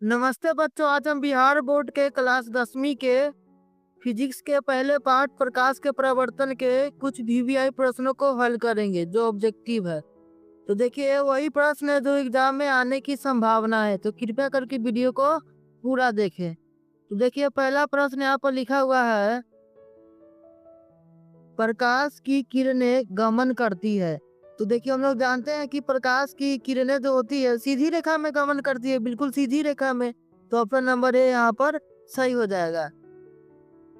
नमस्ते बच्चों, आज हम बिहार बोर्ड के क्लास 10वीं के फिजिक्स के पहले पार्ट प्रकाश के प्रवर्तन के कुछ वीवीआई प्रश्नों को हल करेंगे जो ऑब्जेक्टिव है। तो देखिए वही प्रश्न है जो एग्जाम में आने की संभावना है, तो कृपया करके वीडियो को पूरा देखें। तो देखिए पहला प्रश्न यहाँ पर लिखा हुआ है, प्रकाश की किरणें गमन करती है। तो देखिए हम लोग जानते हैं कि प्रकाश की किरणें जो होती है सीधी रेखा में गमन करती है, बिल्कुल सीधी रेखा में। तो ऑप्शन नंबर ए यहाँ पर सही हो जाएगा।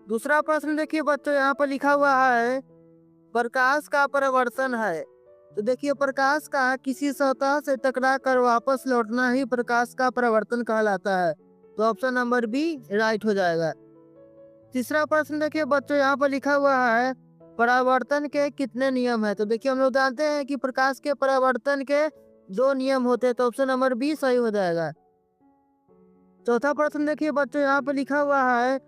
दूसरा प्रश्न देखिए बच्चों, यहाँ पर लिखा हुआ है प्रकाश का परावर्तन है। तो देखिए प्रकाश का किसी सतह से टकरा कर वापस लौटना ही प्रकाश का परावर्तन कहलाता है। तो ऑप्शन नंबर बी राइट हो जाएगा। तीसरा प्रश्न देखिए बच्चों, यहाँ पर लिखा हुआ है परावर्तन के कितने नियम है। तो देखिए हम लोग जानते हैं कि प्रकाश के परावर्तन के दो नियम होते हैं, तो ऑप्शन नंबर बी सही हो जाएगा। चौथा प्रश्न देखिए बच्चों, यहाँ पर लिखा हुआ है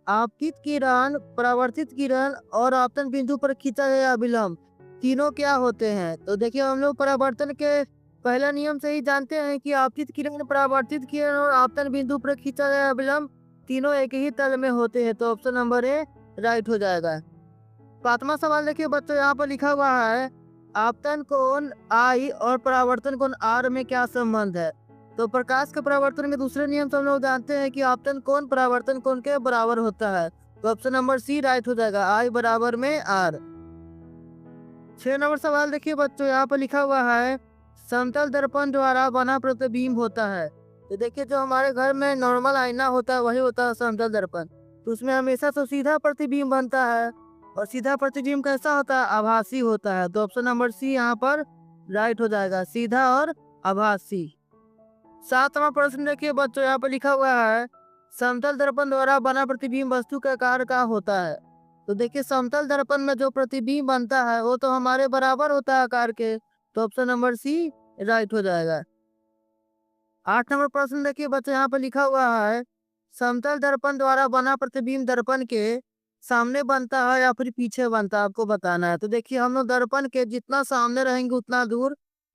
आपतित किरण, परावर्तित किरण और आपतन बिंदु पर खींचा गया विलंब तीनों क्या होते हैं। तो देखिए हम लोग परावर्तन के पहला नियम से ही जानते हैं कि आपतित किरण, परावर्तित किरण और आपतन बिंदु पर खींचा गया विलंब तीनों एक ही तल में होते हैं। तो ऑप्शन नंबर ए राइट हो जाएगा। पांचवा सवाल देखिए बच्चों, यहाँ पर लिखा हुआ है आपतन कोण आई और परावर्तन कोण आर में क्या संबंध है। तो प्रकाश के परावर्तन के दूसरे नियम से हम लोग जानते हैं कि आपतन कोण परावर्तन कोण के बराबर होता है। तो ऑप्शन नंबर सी राइट हो जाएगा, आई बराबर में आर। 6 नंबर सवाल देखिए बच्चों, यहाँ पर लिखा हुआ है समतल दर्पण द्वारा बना प्रतिबिंब होता है। तो देखिए जो हमारे घर में नॉर्मल आईना होता है वही होता है समतल दर्पण। तो उसमें हमेशा तो सीधा प्रतिबिंब बनता है, और सीधा प्रतिबिंब कैसा होता है, आभासी होता है। तो ऑप्शन नंबर सी यहाँ पर राइट हो जाएगा, सीधा और आभासी। 7वां प्रश्न देखिए बच्चों, यहाँ पर लिखा हुआ है समतल दर्पण द्वारा बना प्रतिबिंब वस्तु के आकार का होता है। तो देखिए समतल दर्पण में जो प्रतिबिंब बनता है वो तो हमारे बराबर होता है आकार के। तो ऑप्शन नंबर सी राइट हो जाएगा। 8 नंबर प्रश्न देखिए बच्चों, यहाँ पर लिखा हुआ है समतल दर्पण द्वारा बना प्रतिबिंब दर्पण के सामने बनता है या फिर पीछे बनता है, आपको बताना है। तो देखिए हम लोग दर्पण के जितना सामने रहेंगे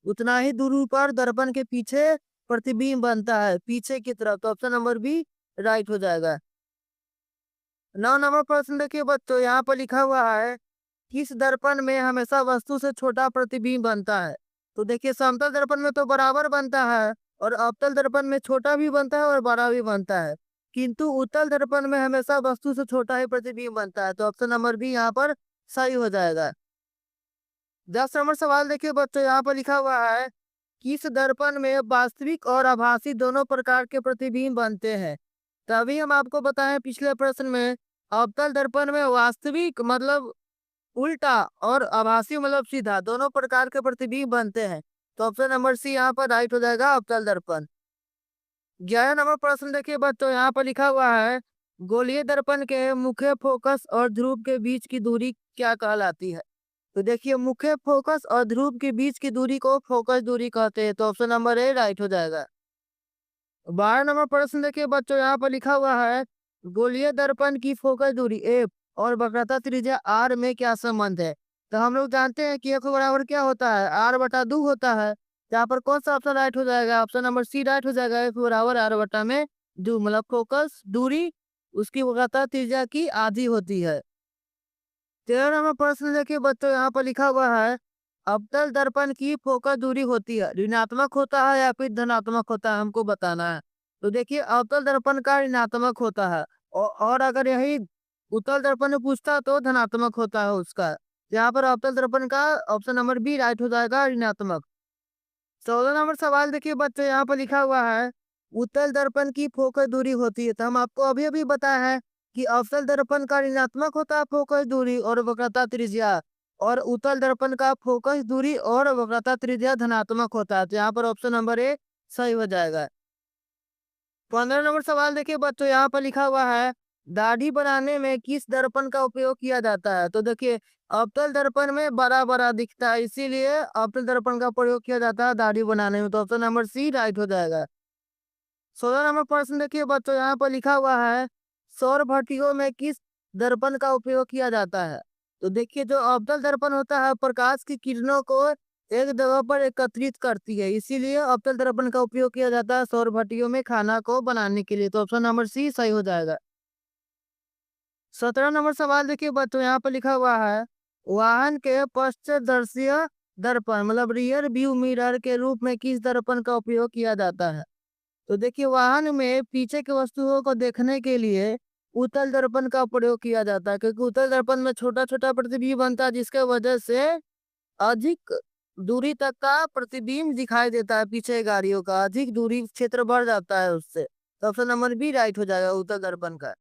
उतना ही दूरी पर दर्पण के पीछे प्रतिबिंब बनता है, पीछे की तरफ। तो ऑप्शन नंबर बी राइट हो जाएगा। 9 नंबर प्रश्न देखिए बच्चों, यहाँ पर लिखा हुआ है किस दर्पण में हमेशा वस्तु से छोटा प्रतिबिंब बनता है। तो देखिए समतल दर्पण में तो बराबर बनता है, और अवतल दर्पण में छोटा भी बनता है और बड़ा भी बनता है, किंतु उत्तल दर्पण में हमेशा वस्तु से छोटा ही प्रतिबिंब बनता है। तो ऑप्शन नंबर बी यहाँ पर सही हो जाएगा। 10 नंबर सवाल देखिए बच्चों, यहाँ पर लिखा हुआ है किस दर्पण में वास्तविक और आभासी दोनों प्रकार के प्रतिबिंब बनते हैं। तभी हम आपको बताएं पिछले प्रश्न में अवतल दर्पण में वास्तविक मतलब उल्टा और आभासी मतलब सीधा दोनों प्रकार के प्रतिबिंब बनते हैं। तो ऑप्शन नंबर सी यहाँ पर राइट हो जाएगा, अवतल दर्पण। 11 नंबर प्रश्न देखिए बच्चों, यहाँ पर लिखा हुआ है गोलीय दर्पण के मुख्य फोकस और ध्रुव के बीच की दूरी क्या कहलाती है। तो देखिए मुख्य फोकस और ध्रुव के बीच की दूरी को फोकस दूरी कहते हैं। तो ऑप्शन नंबर ए राइट हो जाएगा। 12 नंबर प्रश्न देखिए बच्चों, यहाँ पर लिखा हुआ है गोलीय दर्पण की फोकस दूरी एफ और वक्रता त्रिज्या आर में क्या संबंध है। तो हम लोग जानते हैं कि एफ बराबर क्या होता है, आर बटा 2 होता है। यहाँ पर कौन सा ऑप्शन राइट हो जाएगा, ऑप्शन नंबर सी राइट हो जाएगा, एफ बराबर आर बटा में 2 मतलब फोकस दूरी उसकी वक्रता त्रिज्या की आधी होती है। 13 नंबर प्रश्न देखिए बच्चों, यहाँ पर लिखा हुआ है अवतल दर्पण की फोकस दूरी होती है ऋणात्मक होता है या फिर धनात्मक होता है, हमको बताना है। तो देखिए अवतल दर्पण का ऋणात्मक होता है, और अगर यही उत्तल दर्पण में पूछता तो धनात्मक होता है उसका। यहाँ पर अवतल दर्पण का ऑप्शन नंबर बी राइट हो जाएगा, ऋणात्मक। 14 नंबर सवाल देखिए बच्चों, यहाँ पर लिखा हुआ है उत्तल दर्पण की फोकस दूरी होती है। तो हम आपको अभी अभी बताया है कि अवतल दर्पण का ऋणात्मक होता है फोकस दूरी और वक्रता त्रिज्या, और उत्तल दर्पण का फोकस दूरी और वक्रता त्रिज्या धनात्मक होता है। तो यहाँ पर ऑप्शन नंबर ए सही हो जाएगा। 15 नंबर सवाल देखिए बच्चों, यहाँ पर लिखा हुआ है दाढ़ी बनाने में किस दर्पण का उपयोग किया जाता है। तो देखिए अवतल दर्पण में बड़ा बड़ा दिखता है, इसीलिए अवतल दर्पण का प्रयोग किया जाता है दाढ़ी बनाने में। तो ऑप्शन नंबर सी राइट हो जाएगा। 16 नंबर प्रश्न देखिए बच्चों, यहाँ पर लिखा हुआ है सौर भट्टियों में किस दर्पण का उपयोग किया जाता है। तो देखिए जो अवतल दर्पण होता है प्रकाश की किरणों को एक जगह पर एकत्रित करती है, इसीलिए अवतल दर्पण का उपयोग किया जाता है सौर भट्टियों में खाना को बनाने के लिए। तो ऑप्शन नंबर सी सही हो जाएगा। 17 नंबर सवाल देखिए बच्चों, यहाँ पर लिखा हुआ है वाहन के पश्चदर्शीय दर्पण मतलब रियर व्यू मिरर के रूप में किस दर्पण का उपयोग किया जाता है? तो देखिए वाहन में पीछे की वस्तुओं को देखने के लिए उत्तल दर्पण का प्रयोग किया जाता है, क्योंकि उत्तल दर्पण में छोटा छोटा प्रतिबिंब बनता है, जिसके वजह से अधिक दूरी तक का प्रतिबिंब दिखाई देता है। पीछे गाड़ियों का अधिक दूरी क्षेत्र बढ़ जाता है उससे। तो ऑप्शन नंबर बी राइट हो जाएगा उत्तल दर्पण का।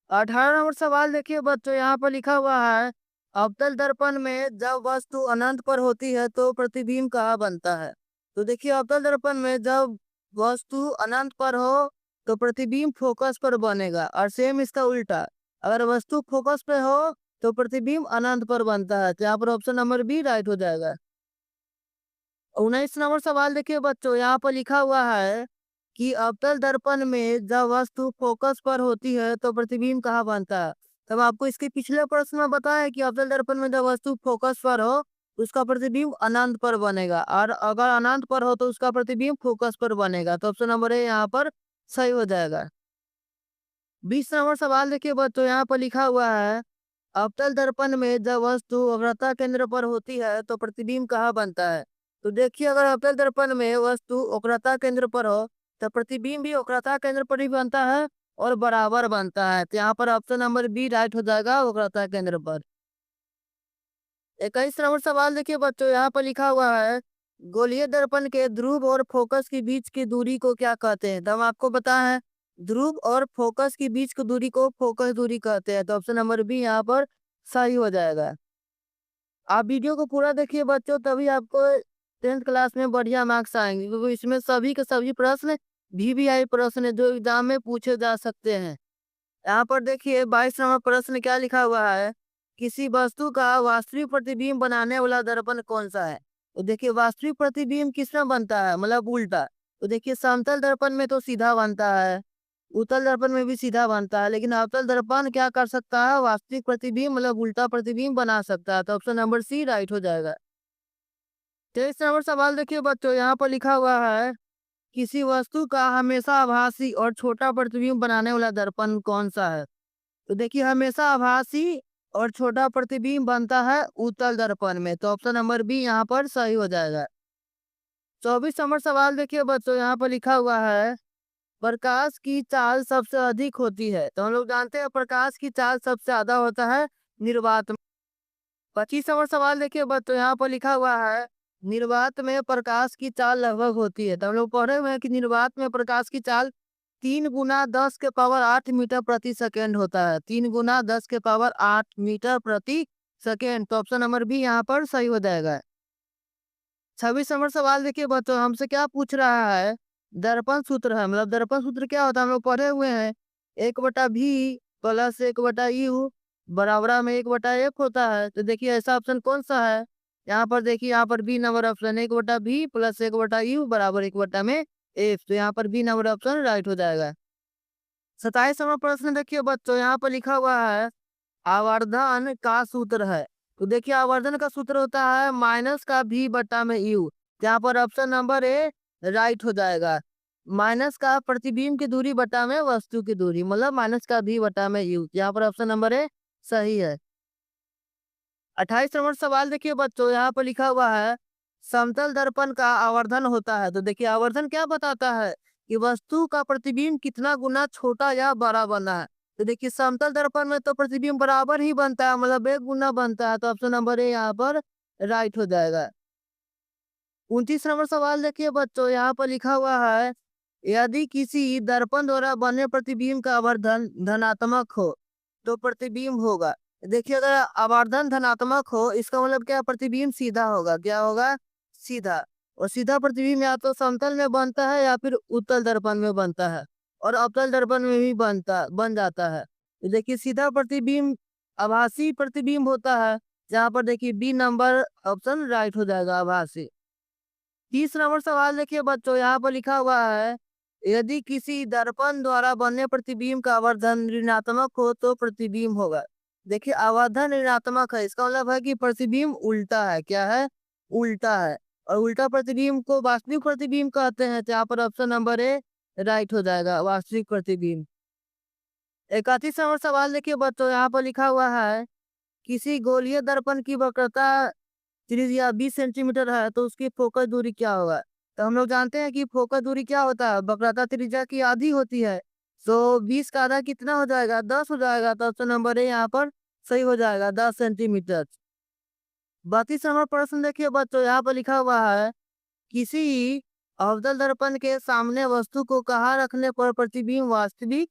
18 नंबर सवाल देखिए बच्चों, यहाँ पर लिखा हुआ है अवतल दर्पण में जब वस्तु अनंत पर होती है तो प्रतिबिंब कहाँ बनता है? तो देखिए अवतल दर्पण में जब वस्तु अनंत पर हो तो प्रतिबिंब फोकस पर बनेगा, और सेम इसका उल्टा, अगर वस्तु फोकस पे हो तो प्रतिबिंब अनंत पर बनता है। तो यहाँ पर ऑप्शन नंबर बी राइट हो जाएगा। 19 नंबर सवाल देखिए बच्चों, यहाँ पर लिखा हुआ है कि अवतल दर्पण में जब वस्तु फोकस पर होती है तो प्रतिबिंब कहाँ बनता है? तब आपको इसके पिछले प्रश्न में बताया कि अवतल दर्पण में जब वस्तु फोकस पर हो उसका प्रतिबिंब अनंत पर बनेगा, और अगर अनंत पर हो तो उसका प्रतिबिंब फोकस पर बनेगा। तो ऑप्शन नंबर ए यहाँ पर सही हो जाएगा। 20 नंबर सवाल देखिए बच्चों, यहाँ पर लिखा हुआ है अवतल दर्पण में जब वस्तु वक्रता केंद्र पर होती है तो प्रतिबिंब कहाँ बनता है? तो देखिए अगर अवतल दर्पण में वस्तु वक्रता केंद्र पर हो तो प्रतिबिंब भी वक्रता केंद्र पर ही बनता है और बराबर बनता है। तो यहाँ पर ऑप्शन नंबर बी राइट हो जाएगा वक्रता केंद्र पर। 21 नंबर सवाल देखिए बच्चों, यहाँ पर लिखा हुआ है गोलीय दर्पण के ध्रुव और फोकस के बीच की दूरी को क्या कहते हैं? तो हम आपको बताया है ध्रुव और फोकस के बीच की दूरी को फोकस दूरी कहते हैं। तो ऑप्शन नंबर बी यहाँ पर सही हो जाएगा। आप वीडियो को पूरा देखिए बच्चों, तभी आपको 10th क्लास में बढ़िया मार्क्स आएंगे, क्योंकि इसमें सभी के सभी प्रश्न वीवीआई प्रश्न है जो एग्जाम में पूछे जा सकते हैं। यहाँ पर देखिए 22 नंबर प्रश्न क्या लिखा हुआ है, किसी वस्तु का वास्तविक प्रतिबिंब बनाने वाला दर्पण कौन सा है? तो देखिए वास्तविक प्रतिबिंब किसमें बनता है, मतलब उल्टा। तो देखिए समतल दर्पण में तो सीधा बनता है, उत्तल दर्पण में भी सीधा बनता है, लेकिन अवतल दर्पण क्या कर सकता है, वास्तविक प्रतिबिंब मतलब उल्टा प्रतिबिंब बना सकता है। तो ऑप्शन नंबर सी राइट हो जाएगा। 23 नंबर सवाल देखिए बच्चों, यहाँ पर लिखा हुआ है किसी वस्तु का हमेशा आभासी और छोटा प्रतिबिंब बनाने वाला दर्पण कौन सा है? तो देखिए हमेशा आभासी और छोटा प्रतिबिंब बनता है उत्तल दर्पण में। तो ऑप्शन नंबर बी यहाँ पर सही हो जाएगा। 24 नंबर सवाल देखिए बच्चों, यहाँ पर लिखा हुआ है प्रकाश की चाल सबसे अधिक होती है। तो हम लोग जानते हैं प्रकाश की चाल सबसे ज्यादा होता है निर्वात में। 25 नंबर सवाल देखिए बच्चों, यहाँ पर लिखा हुआ है निर्वात में प्रकाश की चाल लगभग होती है। तो हम लोग पढ़े हुए हैं कि निर्वात में प्रकाश की चाल 3 × 10⁸ प्रति सेकेंड होता है। 3 × 10⁸ मीटर प्रति सेकेंड। तो ऑप्शन नंबर बी यहाँ पर सही हो जाएगा। 26 नंबर सवाल देखिए बच्चों, हमसे क्या पूछ रहा है दर्पण सूत्र है, मतलब दर्पण सूत्र क्या होता है हम लोग पढ़े हुए हैं 1/v प्लस 1/u बराबर में 1/f होता है। तो देखिए ऐसा ऑप्शन कौन सा है, यहाँ पर देखिए यहाँ पर B number option 1/v plus 1/u बराबर 1/f। तो यहाँ पर बी नंबर ऑप्शन राइट हो जाएगा। 27 नंबर प्रश्न देखिए बच्चों, यहाँ पर लिखा हुआ है आवर्धन का सूत्र है। तो देखिए आवर्धन का सूत्र होता है माइनस का v बटा में u। यहाँ पर ऑप्शन नंबर ए राइट हो जाएगा। माइनस का प्रतिबिंब की दूरी बटा में वस्तु की दूरी, मतलब माइनस का v बटा में u। यहाँ पर ऑप्शन नंबर ए सही है। 28 नंबर सवाल देखिए बच्चों, यहाँ पर लिखा हुआ है समतल दर्पण का आवर्धन होता है। तो देखिए आवर्धन क्या बताता है कि वस्तु का प्रतिबिंब कितना गुना छोटा या बड़ा बना है। तो देखिए समतल दर्पण में तो प्रतिबिंब बराबर ही बनता है, मतलब 1 गुना बनता है। तो ऑप्शन नंबर ए यहाँ पर राइट हो जाएगा। 29 नंबर सवाल देखिए बच्चों, यहाँ पर लिखा हुआ है यदि किसी दर्पण द्वारा बने प्रतिबिंब का आवर्धन धनात्मक हो तो प्रतिबिंब होगा। देखिए अगर आवर्धन धनात्मक हो इसका मतलब क्या, प्रतिबिंब सीधा होगा। क्या होगा, सीधा। और सीधा प्रतिबिंब या तो समतल में बनता है या फिर उत्तल दर्पण में बनता है, और अवतल दर्पण में भी बन जाता है। तो देखिए सीधा प्रतिबिंब आभासी प्रतिबिंब होता है, जहाँ पर देखिए बी नंबर ऑप्शन राइट हो जाएगा आभासी। 30 नंबर सवाल देखिए बच्चों, यहाँ पर लिखा हुआ है यदि किसी दर्पण द्वारा बनने प्रतिबिंब का आवर्धन ऋणात्मक हो तो प्रतिबिंब होगा। देखिए आवर्धन ऋणात्मक है, इसका मतलब है कि प्रतिबिंब उल्टा है। क्या है, उल्टा है, और उल्टा प्रतिबिंब को वास्तविक प्रतिबिंब कहते हैं। तो यहाँ पर ऑप्शन नंबर ए राइट हो जाएगा, वास्तविक प्रतिबिंब। 31 नंबर सवाल देखिए बच्चों, यहाँ पर लिखा हुआ है किसी गोलीय दर्पण की वक्रता त्रिज्या 20 सेंटीमीटर है तो उसकी फोकस दूरी क्या होगा। तो हम लोग जानते हैं कि फोकस दूरी क्या होता है, वक्रता त्रिज्या की आधी होती है। तो 20 का आधा कितना हो जाएगा, 10 हो जाएगा। तो ऑप्शन नंबर ए यहाँ पर सही हो जाएगा, 10 सेंटीमीटर। 32 नंबर प्रश्न देखिए बच्चों, यहाँ पर लिखा हुआ है किसी अवतल दर्पण के सामने वस्तु को कहाँ रखने पर प्रतिबिंब वास्तविक,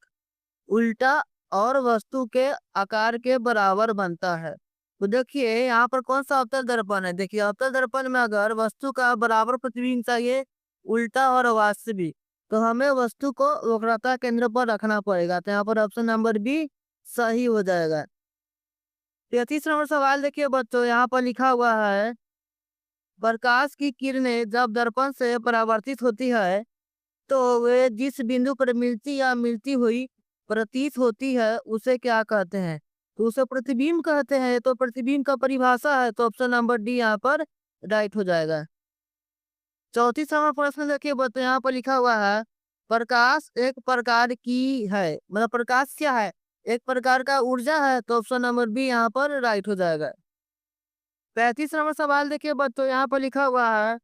उल्टा और वस्तु के आकार के बराबर बनता है। तो देखिए यहाँ पर कौन सा अवतल दर्पण है। देखिए अवतल दर्पण में अगर वस्तु का बराबर प्रतिबिंब चाहिए, उल्टा और वास्तविक, तो हमें वस्तु को वक्रता केंद्र पर रखना पड़ेगा। तो यहाँ पर ऑप्शन नंबर बी सही हो जाएगा। 33 नंबर सवाल देखिए बच्चों, यहाँ पर लिखा हुआ है प्रकाश की किरणें जब दर्पण से परावर्तित होती है तो वे जिस बिंदु पर मिलती या मिलती हुई प्रतीत होती है उसे क्या कहते हैं। तो उसे प्रतिबिंब कहते हैं। तो प्रतिबिंब का परिभाषा है, तो ऑप्शन नंबर डी यहाँ पर राइट हो जाएगा। 34 नंबर प्रश्न देखिए बच्चों, यहाँ पर लिखा हुआ है प्रकाश एक प्रकार की है, मतलब प्रकाश क्या है, एक प्रकार का ऊर्जा है। तो ऑप्शन नंबर बी यहाँ पर राइट हो जाएगा। 35 नंबर सवाल देखिए बच्चों, यहाँ पर लिखा हुआ है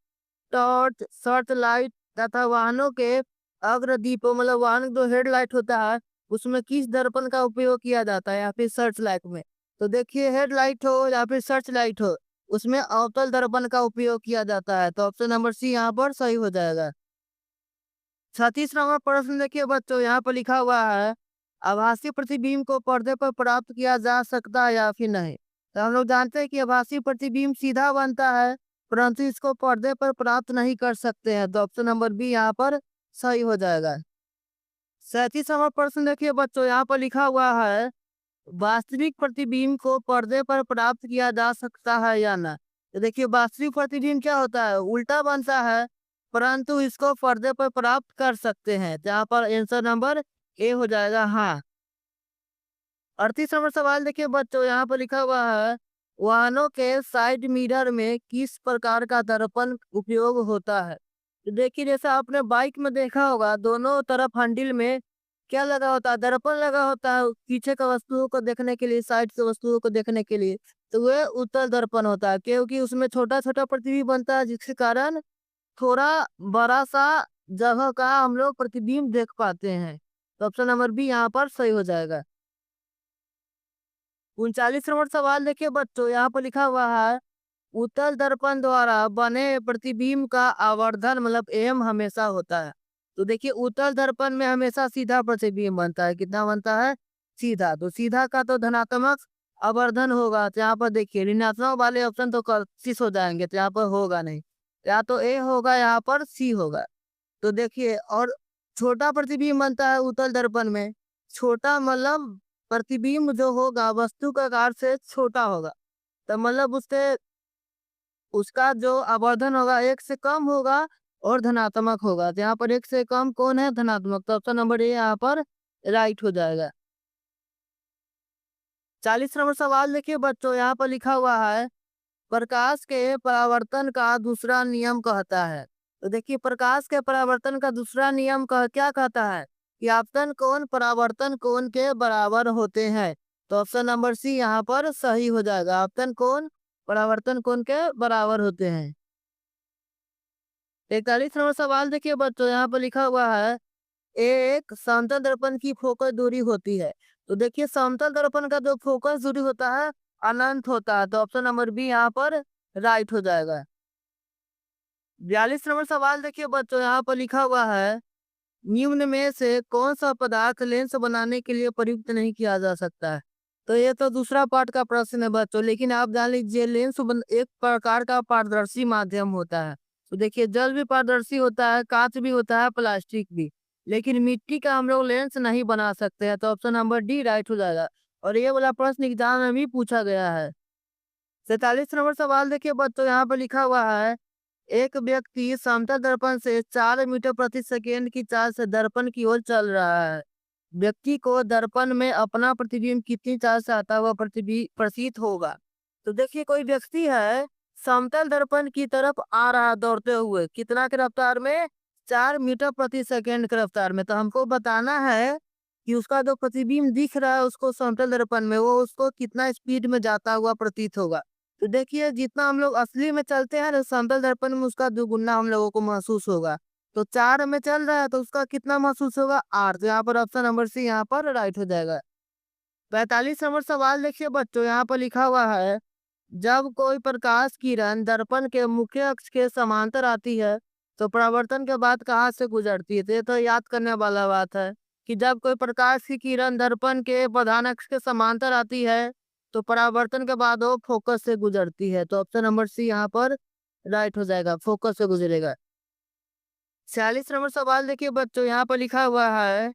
टॉर्च, सर्च लाइट तथा वाहनों के अग्रदीपों, मतलब वाहन जो हेडलाइट होता है उसमें किस दर्पण का उपयोग किया जाता है, या फिर सर्च लाइट में। तो देखिए हेडलाइट हो या फिर सर्च लाइट हो, उसमें अवतल दर्पण का उपयोग किया जाता है। तो ऑप्शन नंबर सी यहाँ पर सही हो जाएगा। 36 नंबर प्रश्न देखिए बच्चों, यहाँ पर लिखा हुआ है आभासी प्रतिबिंब को पर्दे पर प्राप्त किया जा सकता है या फिर नहीं। तो हम लोग जानते हैं कि आभासी प्रतिबिंब सीधा बनता है, परंतु इसको पर्दे पर प्राप्त नहीं कर सकते हैं। तो ऑप्शन नंबर बी यहाँ पर सही हो जाएगा। 37 नंबर प्रश्न देखिए बच्चों, यहाँ पर लिखा हुआ है वास्तविक प्रतिबिंब को पर्दे पर प्राप्त किया जा सकता है या ना। तो देखिए वास्तविक प्रतिबिंब क्या होता है, उल्टा बनता है, परंतु इसको पर्दे पर प्राप्त कर सकते हैं। तो यहाँ पर आंसर नंबर ए हो जाएगा, हाँ। 38 नंबर सवाल देखिए बच्चों, यहाँ पर लिखा हुआ है वाहनों के साइड मिरर में किस प्रकार का दर्पण उपयोग होता है। तो देखिए जैसा आपने बाइक में देखा होगा, दोनों तरफ हैंडल में क्या लगा होता है, दर्पण लगा होता है पीछे का वस्तुओं को देखने के लिए, साइड से वस्तुओं को देखने के लिए। तो वह उत्तल दर्पण होता है, क्योंकि उसमें छोटा छोटा प्रतिबिंब बनता है, जिसके कारण थोड़ा बड़ा सा जगह का हम लोग प्रतिबिंब देख पाते हैं। तो ऑप्शन नंबर बी यहाँ पर सही हो जाएगा। 39 नंबर सवाल देखिए बच्चों, यहाँ पर लिखा हुआ है उत्तल दर्पण द्वारा बने प्रतिबिंब का आवर्धन, मतलब एम हमेशा होता है। तो देखिए उत्तल दर्पण में हमेशा सीधा प्रतिबिंब बनता है, कितना बनता है, सीधा। तो सीधा का तो धनात्मक आवर्धन होगा। तो यहाँ पर देखिए ऋणात्मक वाले ऑप्शन तो कोशिश हो जाएंगे, तो यहाँ पर होगा नहीं। या तो ए होगा, यहाँ पर सी होगा। तो देखिए और छोटा प्रतिबिंब बनता है उत्तल दर्पण में, छोटा मतलब प्रतिबिंब जो होगा वस्तु का आकार से छोटा होगा, तो मतलब उससे उसका जो आवर्धन होगा एक से कम होगा और धनात्मक होगा। तो यहाँ पर एक से कम कौन है, धनात्मक। तो ऑप्शन नंबर ए यहाँ पर राइट हो जाएगा। 40 नंबर सवाल देखिए बच्चों, यहाँ पर लिखा हुआ है प्रकाश के परावर्तन का दूसरा नियम कहता है। तो देखिए प्रकाश के परावर्तन का दूसरा नियम क्या कहता है कि आपतन कोण परावर्तन कोण के बराबर होते हैं। तो ऑप्शन नंबर सी यहाँ पर सही हो जाएगा, आपतन कोण परावर्तन कोण के बराबर होते हैं। 41 नंबर सवाल देखिए बच्चों, यहाँ पर लिखा हुआ है एक समतल दर्पण की फोकस दूरी होती है। तो देखिए समतल दर्पण का जो फोकस दूरी होता है अनंत होता है। तो ऑप्शन नंबर बी यहाँ पर राइट हो जाएगा। 42 नंबर सवाल देखिए बच्चों, यहाँ पर लिखा हुआ है निम्न में से कौन सा पदार्थ लेंस बनाने के लिए प्रयुक्त नहीं किया जा सकता है। तो ये तो दूसरा पार्ट का प्रश्न है बच्चों, लेकिन आप जान लीजिए एक प्रकार का पारदर्शी माध्यम होता है। तो देखिए जल भी पारदर्शी होता है, कांच भी होता है, प्लास्टिक भी, लेकिन मिट्टी का हम लोग लेंस नहीं बना सकते हैं। तो ऑप्शन नंबर डी राइट हो जाएगा, और ये वाला प्रश्न एग्जाम में भी पूछा गया है। 47 नंबर सवाल देखिए बच्चों, यहाँ पर लिखा हुआ है एक व्यक्ति समतल दर्पण से 4 मीटर प्रति सेकेंड की चाल से दर्पण की ओर चल रहा है। व्यक्ति को दर्पण में अपना प्रतिबिंब कितनी चाल से आता हुआ प्रतिबिंब प्रतीत होगा। तो देखिए कोई व्यक्ति है समतल दर्पण की तरफ आ रहा है दौड़ते हुए, कितना की रफ्तार में? 4 मीटर प्रति सेकंड की रफ्तार में। तो हमको बताना है कि उसका जो प्रतिबिंब दिख रहा है उसको समतल दर्पण में, वो उसको कितना स्पीड में जाता हुआ प्रतीत होगा। तो देखिए, जितना हम लोग असली में चलते हैं ना समतल दर्पण में, उसका दुगुना हम लोगों को महसूस होगा। तो 4 में चल रहा है तो उसका कितना महसूस होगा? 8। तो यहाँ पर ऑप्शन नंबर सी यहाँ पर राइट हो जाएगा। 45 नंबर सवाल देखिए बच्चों, यहाँ पर लिखा हुआ है, जब कोई प्रकाश किरण दर्पण के मुख्य अक्ष के समांतर आती है तो परावर्तन के बाद कहाँ से गुजरती है? तो ये तो याद करने वाला बात है कि जब कोई प्रकाश की किरण दर्पण के प्रधान अक्ष के समांतर आती है तो परावर्तन के बाद वो फोकस से गुजरती है। तो ऑप्शन नंबर सी यहाँ पर राइट हो जाएगा, फोकस से गुजरेगा। 46 नंबर सवाल देखिए बच्चों, यहाँ पर लिखा हुआ है,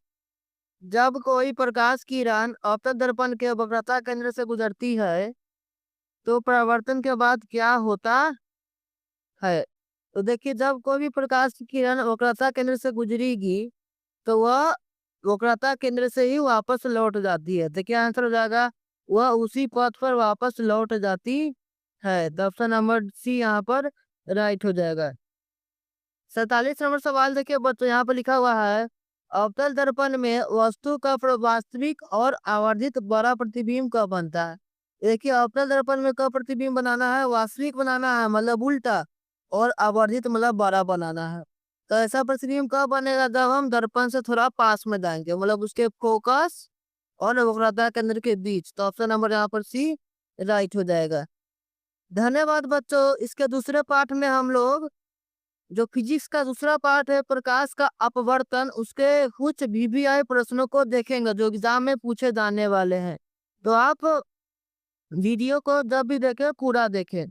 जब कोई प्रकाश किरण आपतन दर्पण के वक्रता केंद्र से गुजरती है तो परावर्तन के बाद क्या होता है? तो देखिए, जब कोई भी प्रकाश की किरण वक्रता केंद्र से गुजरेगी तो वह वक्रता केंद्र से ही वापस लौट जाती है। तो क्या आंसर हो जाएगा? वह उसी पथ पर वापस लौट जाती है। तो ऑप्शन नंबर सी यहाँ पर राइट हो जाएगा। 47 नंबर सवाल देखिए बच्चों, यहाँ पर लिखा हुआ है, अवतल दर्पण में वस्तु का वास्तविक और आवर्धित बड़ा प्रतिबिंब कब बनता है? देखिए, अवतल दर्पण में कब प्रतिबिंब बनाना है? वास्तविक बनाना है मतलब उल्टा, और आवर्धित मतलब बड़ा बनाना है। तो ऐसा प्रतिबिंब कब बनेगा? जब हम दर्पण से थोड़ा पास में जाएंगे, मतलब उसके फोकस और वक्रता केंद्र के बीच। तो ऑप्शन नंबर यहाँ पर सी राइट हो जाएगा। धन्यवाद बच्चों। इसके दूसरे पार्ट में हम लोग जो फिजिक्स का दूसरा पार्ट है प्रकाश का अपवर्तन, उसके कुछ वीवीआई प्रश्नों को देखेंगे जो एग्जाम में पूछे जाने वाले हैं। तो आप वीडियो को जब भी देखें पूरा देखें।